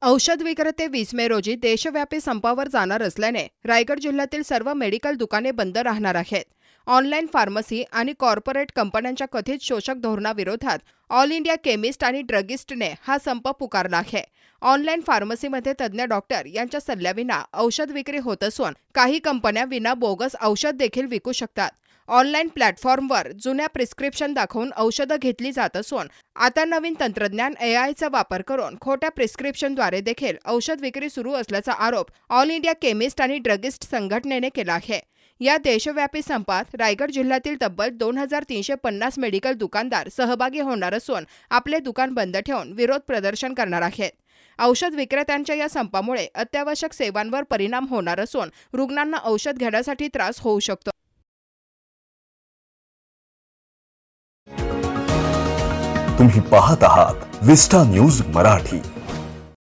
औषध विक्रेते 20 मे रोजी देशव्यापी संपावर जाणार असल्याने रायगड जिल्ह्यातील सर्व मेडिकल दुकाने बंद राहणार आहेत. ऑनलाईन फार्मसी आणि कॉर्पोरेट कंपन्यांच्या कथित शोषक धोरणाविरोधात ऑल इंडिया केमिस्ट आणि ड्रगिस्टने हा संप पुकारला आहे. ऑनलाईन फार्मसीमध्ये तज्ज्ञ डॉक्टर यांच्या सल्ल्याविना औषध विक्री होत असून काही कंपन्या विना बोगस औषध देखील विकू शकतात. ऑनलाईन प्लॅटफॉर्मवर जुन्या प्रिस्क्रिप्शन दाखवून औषधं घेतली जात असून आता नवीन तंत्रज्ञान AIचा वापर करून खोट्या प्रिस्क्रिप्शनद्वारे देखील औषध विक्री सुरू असल्याचा आरोप ऑल इंडिया केमिस्ट आणि ड्रगिस्ट संघटनेने केला आहे. या देशव्यापी संपात रायगड जिल्ह्यातील तब्बल 2350 मेडिकल दुकानदार सहभागी होणार असून आपले दुकान बंद ठेवून विरोध प्रदर्शन करणार आहेत. औषध विक्रेत्यांच्या या संपामुळे अत्यावश्यक सेवांवर परिणाम होणार असून रुग्णांना औषध घेण्यासाठी त्रास होऊ शकतो. तुम्ही पाहत आहात विस्टा न्यूज मराठी.